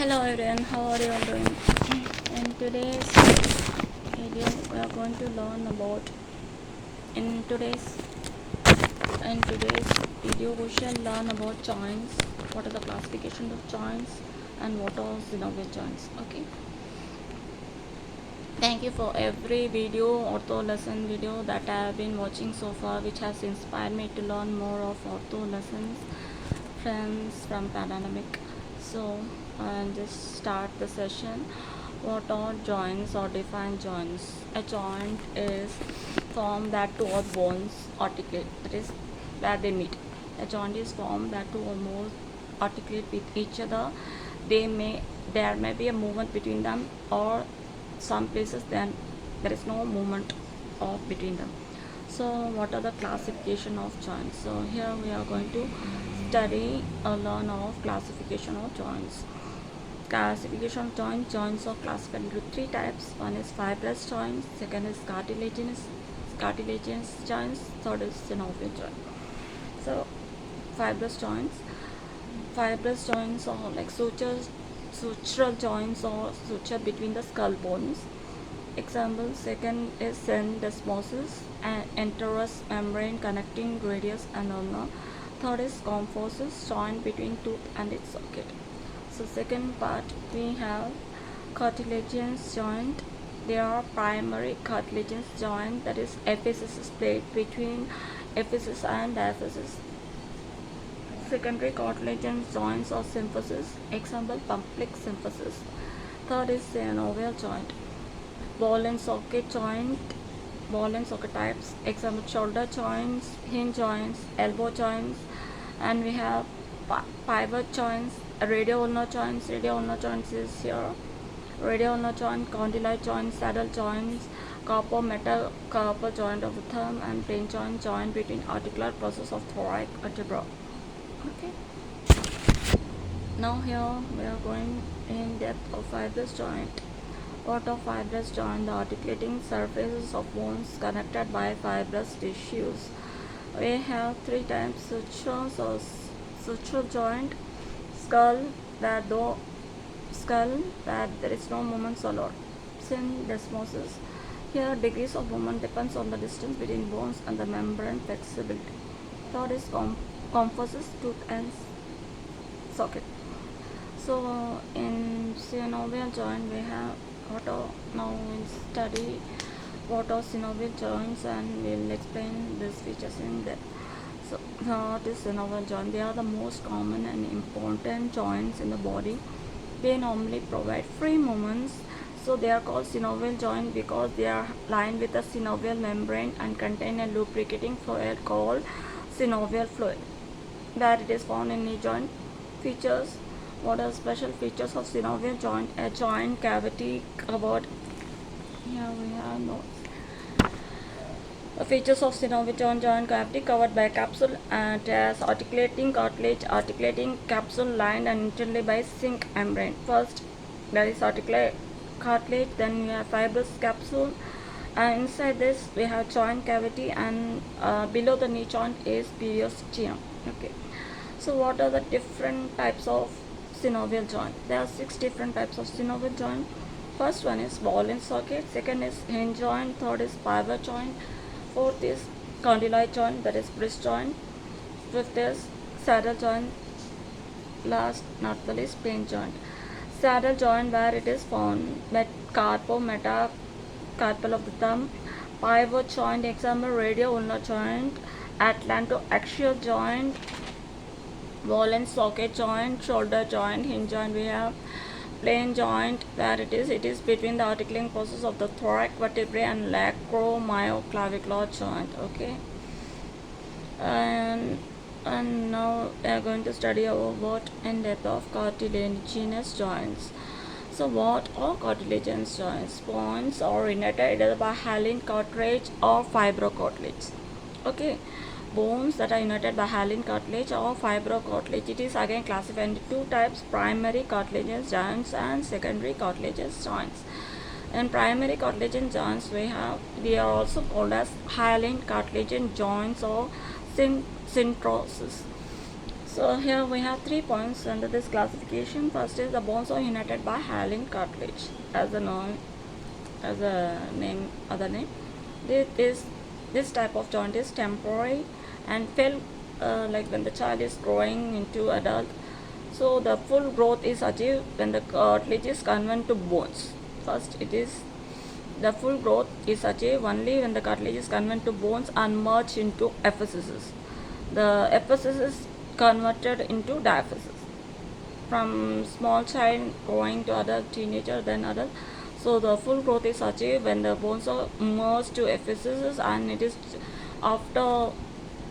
Hello everyone, how are you all doing? In today's video, we are going to learn about in today's video we shall learn about joints. What are the classification of joints and what are synovial joints? Okay. Thank you for every video ortho lesson video that I have been watching so far, which has inspired me to learn more of ortho lessons friends from pandemic. So I'll just start the session. What are joints or defined joints? A joint is formed that two or bones articulate, that is where they meet. A joint is formed that two or more articulate with each other. There may be a movement between them, or some places then there is no movement of between them. So what are the classification of joints? So here we are going to study or learn of classification of joints. Classification of joints are classified into three types. One is fibrous joints, second is cartilaginous joints, third is synovial joint. So fibrous joints are like sutural joints or suture between the skull bones. Example, second is syndesmosis, an enterous membrane connecting radius and ulna. Third is comphosis, joint between tooth and its socket. So second part, we have cartilaginous joint. There are primary cartilaginous joint, that is epiphysis plate between epiphysis and diaphysis. Secondary cartilaginous joints or symphysis. Example, punctate symphysis. Third is synovial joint. Ball and socket joint, ball and socket types. Example, shoulder joints, hinge joints, elbow joints, and we have pivot joints, radioulnar joints. Radioulnar joints is here. Radioulnar joint, condylite joint, saddle joints, carpal metacarpal joint of the thumb, and plain joint between articular process of thoracic vertebra. Okay. Now here we are going in depth of fibrous joint. What are fibrous joint? The articulating surfaces of bones connected by fibrous tissues. We have three types: sutures or sutural joint, skull where there is no movement allowed. Syndesmosis. Here degrees of movement depends on the distance between bones and the membrane flexibility. Third is comphosis, tooth and socket. So in synovial joint we have now we'll study what are synovial joints and we'll explain these features in depth. So what is synovial joint? They are the most common and important joints in the body. They normally provide free movements, so they are called synovial joint because they are lined with a synovial membrane and contain a lubricating fluid called synovial fluid, where it is found in knee joint. Features. What are special features of synovial joint? A joint cavity covered. Here we have notes. The features of synovial joint cavity covered by a capsule and has articulating cartilage, articulating capsule lined and internally by zinc membrane. First there is cartilage, then we have fibrous capsule, and inside this we have joint cavity, and below the knee joint is periosteum. Okay. So what are the different types of synovial joint? There are 6 different types of synovial joint. First one is ball and socket, second is hinge joint, third is pivot joint, fourth is condylite joint, that is wrist joint, fifth is saddle joint, last not the least plain joint. Saddle joint, where it is found carpal metacarpal of the thumb. Pivot joint, example radioulnar joint, atlantoaxial joint, ball and socket joint, shoulder joint, hinge joint. We have plain joint, where it is between the articulating process of the thoracic vertebrae and acromyoclavicular joint. Okay. And now we are going to study about in depth of cartilaginous joints. So what are cartilaginous joints? Bones are united either by hyaline cartilage or fibrocartilage. Okay. Bones that are united by hyaline cartilage or fibrocartilage. It is again classified into two types: primary cartilaginous joints and secondary cartilaginous joints. In primary cartilaginous joints they are also called as hyaline cartilaginous joints or syntrosis. So here we have 3 points under this classification. First is the bones are united by hyaline cartilage, as a known as a name other name. This type of joint is temporary and fell like when the child is growing into adult. So the full growth is achieved when the cartilage is converted to bones. First, it is the full growth is achieved only when the cartilage is converted to bones and merged into epiphysis. The epiphysis is converted into diaphysis from small child growing to adult, teenager, then adult. So the full growth is achieved when the bones are merged to epiphysis, and it is after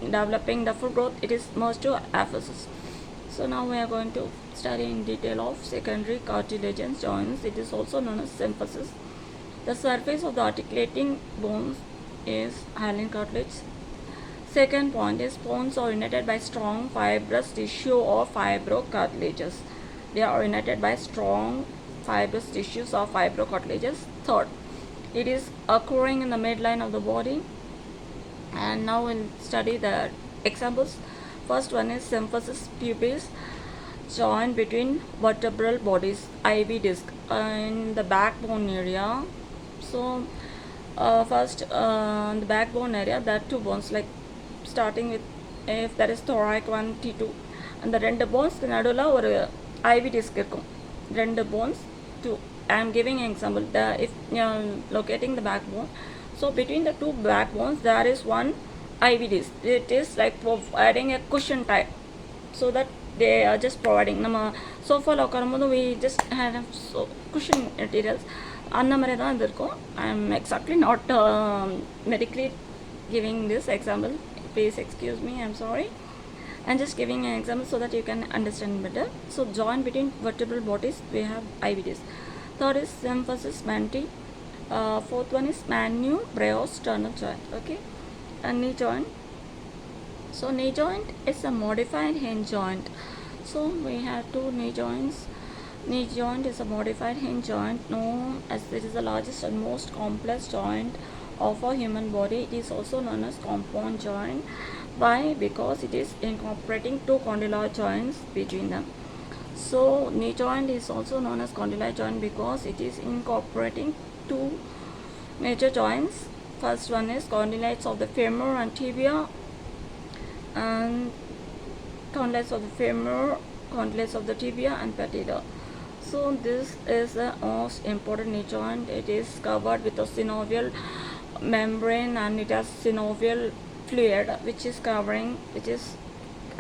developing the full growth, it is merged to aphysis. So now we are going to study in detail of secondary cartilaginous joints. It is also known as symphysis. The surface of the articulating bones is hyaline cartilage. Second point is bones are united by strong fibrous tissue or fibrocartilages. They are united by strong fibrous tissues or fibrocartilages. Third, it is occurring in the midline of the body. And now we'll study the examples. First one is symphysis pubis, joint between vertebral bodies, IV disc, in the backbone area. So first the backbone area, there are two bones, like starting with, if there is thoracic 1 T2, and the ரெண்டு bones நடுவில் ஒரு IV disc இருக்கும், ரெண்டு bones 2. I am giving an example. If you are locating the backbone, so between the two backbones there is one IV disc. It is like providing a cushion type, so that they are just providing. நம்ம சோஃபாவில் உட்காரும்போது we just had cushion materials, அந்த மாதிரி தான் இது இருக்கும். I am exactly not medically giving this example. Please excuse me, I'm sorry. I'm just giving an example so that you can understand better. So joint between vertebral bodies, we have IV disc. Third is symphysis manti. Fourth one is manubriosternal joint. Okay, a knee joint. So knee joint is a modified hinge joint. So we have two knee joints. Knee joint is a modified hinge joint, known as it is the largest and most complex joint of a human body. It is also known as compound joint. Why? Because it is incorporating two condylar joints between them. So knee joint is also known as condylar joint because it is incorporating two major joints. First one is condyles of the femur and tibia, and condyles of the femur, condyles of the tibia and patella. So this is the most important knee joint. It is covered with a synovial membrane, and it has synovial fluid which is covering, which is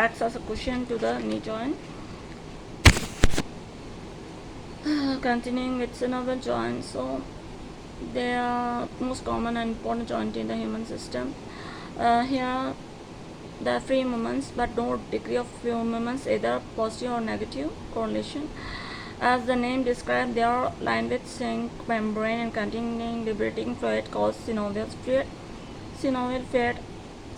acts as a cushion to the knee joint. Continuing with synovial joints, so they are most common and important joint in the human system. Here there are free movements, but no degree of free movements, either positive or negative correlation. As the name describes, they are lined with zinc membrane and containing liberating fluid called synovial fluid. Synovial fluid,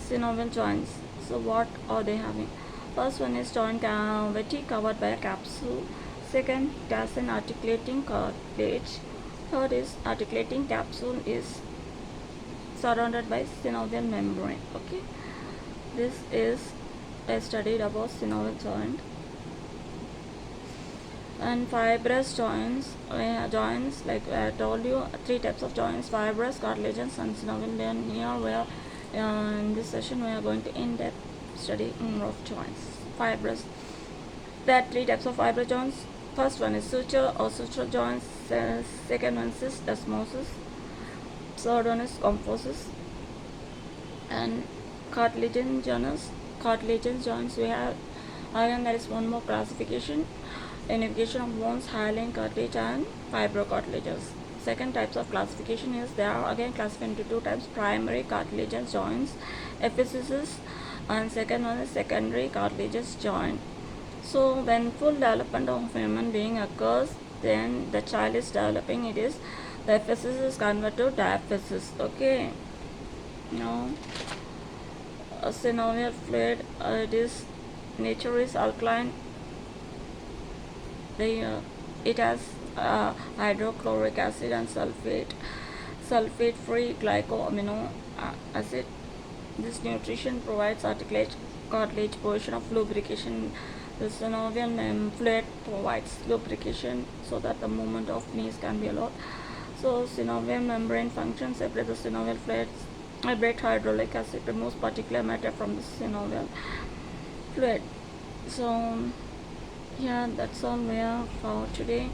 synovial joints. So what are they having? First one is joint cavity covered by a capsule. Second, it has an articulating cartilage. Third is articulating capsule is surrounded by synovial membrane. Okay, this is a study about synovial joint. And fibrous joints, joints, like I told you, three types of joints: fibrous, cartilaginous, and synovial. Then here we are in this session we are going to in-depth study of joints. Fibrous, there are three types of fibrous joints. First one is suture or sutural joints. Second one is desmosis. Third one is kyphosis. And cartilaginous joints, we have again there is one more classification: unification of bones, hyaline cartilage and fibrocartilages. Second types of classification is, they are again classified into two types: primary cartilaginous joints, epiphysis, and second one is secondary cartilaginous joint. So when full development of human being occurs, then the child is developing, it is the epiphysis is converted to diaphysis. Okay, now synovial fluid, it is nature is alkaline. It has hydrochloric acid and sulfate free glycoamino acid. This nutrition provides articulate cartilage portion of lubrication. The synovial fluid provides lubrication so that the movement of knees can be allowed. So synovial membrane functions separate the synovial fluids. Separate hydraulic acid removes particulate matter from the synovial fluid. So yeah, that's all we have for today,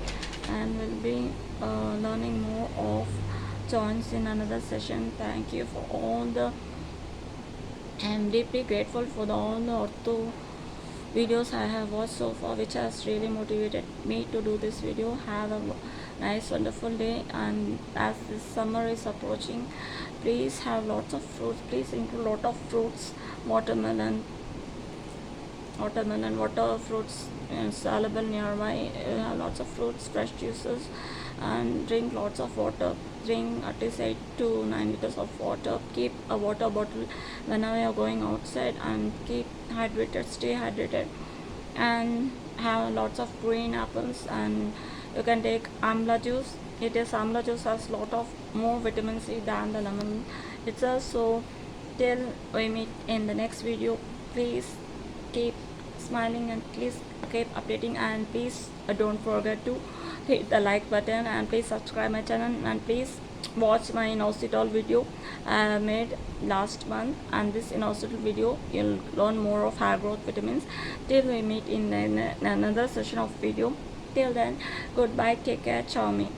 and we'll be learning more of joints in another session. Thank you for all the I'm deeply grateful for all the ortho videos I have watched so far, which has really motivated me to do this video. Have a nice wonderful day, and as this summer is approaching, please have lots of fruits. Please include lot of fruits, watermelon, water fruits soluble nearby. Have lots of fruits, fresh juices, and drink lots of water. Drink at least 8 to 9 liters of water. Keep a water bottle whenever you're going outside, and keep hydrated. Stay hydrated, and have lots of green apples. And you can take amla juice. Amla juice has lot of more vitamin C than the lemon itself. So till we meet in the next video, please keep smiling, and please keep updating, and please don't forget to hit the like button, and please subscribe my channel, and please watch my inositol video I made last month. And this inositol video you'll learn more of hair growth vitamins. Till we meet in another session of video, till then, goodbye, take care, ciao me.